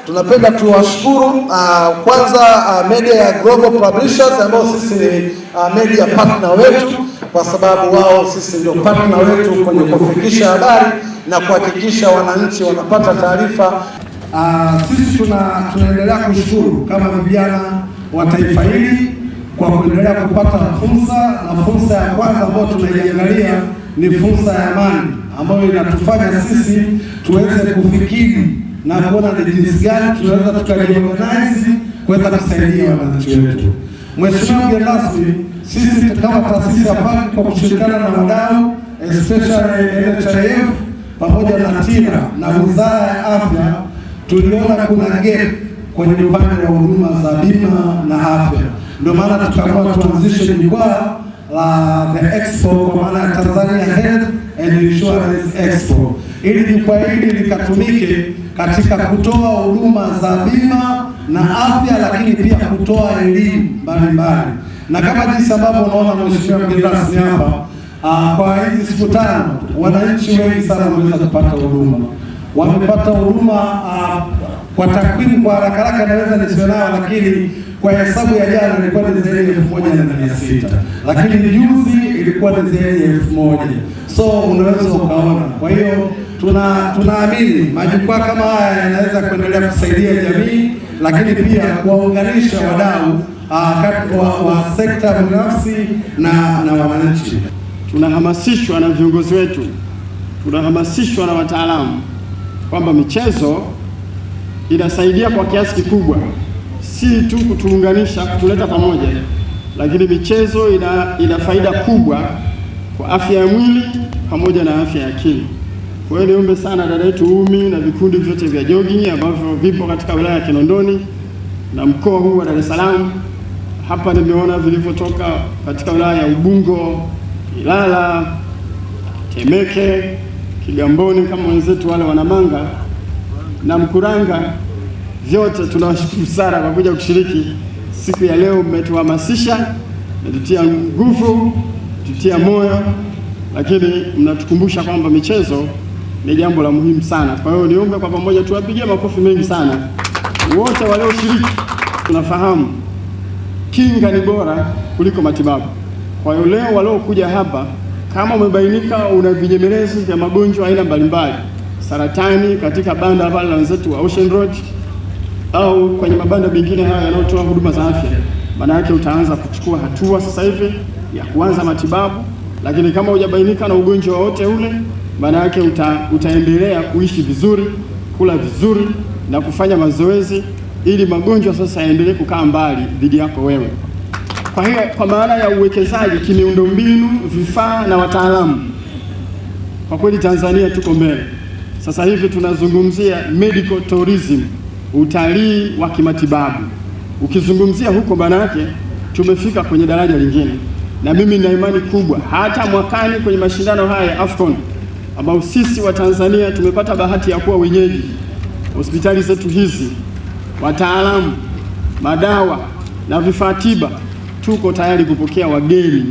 tunapenda tuwashukuru kwanza media ya Global Publishers ambao sisi ni media partner wetu, kwa sababu wao sisi ndio partner wetu kwenye kufikisha habari na kuhakikisha wananchi wanapata taarifa. Sisi tunaendelea kushukuru kama vijana wa taifa hili kwa kuendelea kupata fursa ya kwanza ambayo tunaiangalia ni fursa ya amani ambayo inatufanya sisi tuweze kufikiri na kuona ni jinsi gani tunaweza tukajiorganize kuweza kusaidia wananchi wetu. Mheshimiwa mgeni rasmi, sisi kama taasisi ya PAC kwa kushirikiana na wadau especially NHIF pamoja na TIRA na Wizara ya Afya tuliona kuna gap kwenye upande wa huduma za bima na afya. Ndio maana tukaamua tuanzishe jukwaa la The Expo kwa maana ya Tanzania Health and Insurance Expo, ili jukwaa hili likatumike katika kutoa huduma za bima na afya, lakini pia kutoa elimu mbalimbali. Na kama jinsi ambavyo unaona mheshimiwa mgeni rasmi hapa, kwa hizi siku 5 wananchi wengi sana wameweza kupata huduma. Wamepata huduma kwa takwimu kwa haraka naweza nisiwe nao, lakini kwa hesabu ya jana ilikuwa ni zaidi ya 1,600, lakini juzi ilikuwa ni zaidi ya 1,000. So unaweza ukaona. Kwa hiyo tunaamini majukwaa kama haya yanaweza kuendelea kusaidia jamii, lakini pia kuwaunganisha wadau wa sekta binafsi na wananchi. Tunahamasishwa na viongozi wetu, tunahamasishwa na wataalamu kwamba michezo inasaidia kwa kiasi kikubwa, si tu kutuunganisha, kutuleta pamoja, lakini michezo ina faida kubwa kwa afya ya mwili pamoja na afya ya akili. Kwa hiyo niombe sana dada yetu Umi na vikundi vyote vya jogging ambavyo vipo katika wilaya ya Kinondoni na mkoa huu wa Dar es Salaam. Hapa nimeona vilivyotoka katika wilaya ya Ubungo, Ilala, Temeke, Kigamboni kama wenzetu wale Wanamanga na Mkuranga, vyote tunawashukuru sana kwa kuja kushiriki siku ya leo. Mmetuhamasisha, mmetutia nguvu, mmetutia moyo, lakini mnatukumbusha kwamba michezo ni jambo la muhimu sana. Kwa hiyo niombe kwa pamoja tuwapigie makofi mengi sana wote walioshiriki. Tunafahamu kinga ni bora kuliko matibabu. Kwa hiyo leo waliokuja hapa, kama umebainika una vinyemelezi vya magonjwa aina mbalimbali, saratani katika banda pale la wenzetu wa Ocean Road au kwenye mabanda mengine haya yanayotoa huduma za afya, maana yake utaanza kuchukua hatua sasa hivi ya kuanza matibabu. Lakini kama hujabainika na ugonjwa wote ule, maana yake utaendelea kuishi vizuri, kula vizuri na kufanya mazoezi, ili magonjwa sasa yaendelee kukaa mbali dhidi yako wewe. Kwa hiyo kwa maana ya uwekezaji kimiundombinu, vifaa na wataalamu, kwa kweli Tanzania tuko mbele. Sasa hivi tunazungumzia medical tourism, utalii wa kimatibabu. Ukizungumzia huko, maana yake tumefika kwenye daraja lingine, na mimi nina imani kubwa hata mwakani kwenye mashindano haya ya AFCON ambao sisi wa Tanzania tumepata bahati ya kuwa wenyeji, hospitali zetu hizi, wataalamu, madawa na vifaa tiba, tuko tayari kupokea wageni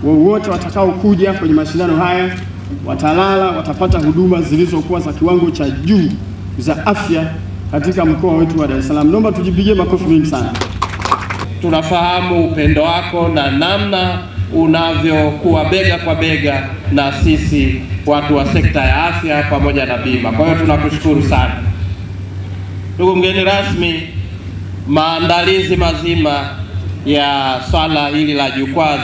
wowote watakao kuja kwenye mashindano haya. Watalala, watapata huduma zilizokuwa za kiwango cha juu za afya katika mkoa wetu wa Dar es Salaam. Naomba tujipigie makofi mengi sana. Tunafahamu upendo wako na namna unavyokuwa bega kwa bega na sisi watu wa sekta ya afya pamoja na bima. Kwa hiyo tunakushukuru sana. Ndugu mgeni rasmi, maandalizi mazima ya swala hili la jukwaa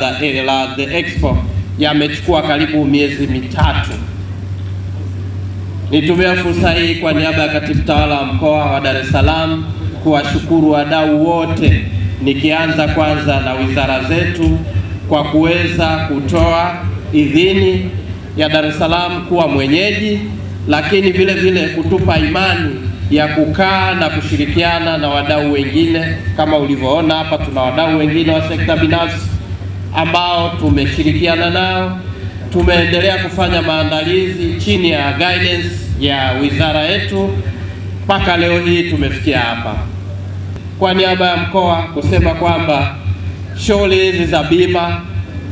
la The Expo yamechukua karibu miezi mitatu. Nitumia fursa hii kwa niaba ya Katibu Tawala wa Mkoa wa Dar es Salaam kuwashukuru wadau wote, nikianza kwanza na wizara zetu kwa kuweza kutoa idhini ya Dar es Salaam kuwa mwenyeji, lakini vile vile kutupa imani ya kukaa na kushirikiana na wadau wengine. Kama ulivyoona hapa, tuna wadau wengine wa sekta binafsi ambao tumeshirikiana nao. Tumeendelea kufanya maandalizi chini ya guidance ya wizara yetu mpaka leo hii tumefikia hapa. Kwa niaba ya mkoa kusema kwamba shughuli hizi za bima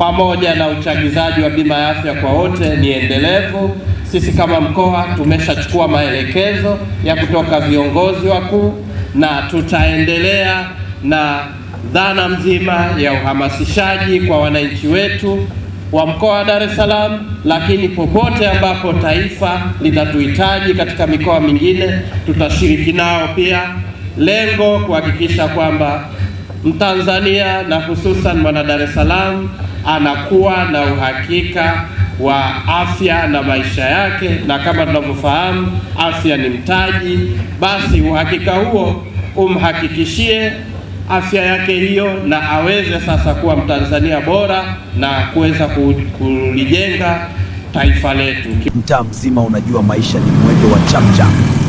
pamoja na uchagizaji wa bima ya afya kwa wote ni endelevu. Sisi kama mkoa tumeshachukua maelekezo ya kutoka viongozi wakuu na tutaendelea na dhana mzima ya uhamasishaji kwa wananchi wetu wa mkoa wa Dar es Salaam, lakini popote ambapo taifa litatuhitaji katika mikoa mingine tutashiriki nao pia, lengo kuhakikisha kwamba Mtanzania na hususan mwana Dar es Salaam anakuwa na uhakika wa afya na maisha yake, na kama tunavyofahamu afya ni mtaji. Basi uhakika huo umhakikishie afya yake hiyo, na aweze sasa kuwa Mtanzania bora na kuweza kulijenga taifa letu. Mtaa mzima unajua maisha ni mwendo wa chapchap.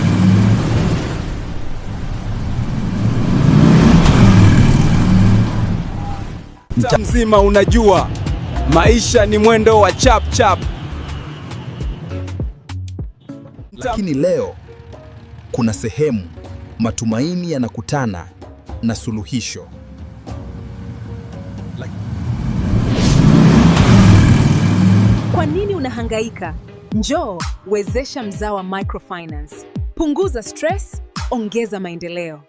Mtaa mzima unajua maisha ni mwendo wa chapchap. Lakini leo kuna sehemu matumaini yanakutana na suluhisho. Kwa nini unahangaika? Njoo wezesha Mzawa Microfinance. Punguza stress, ongeza maendeleo.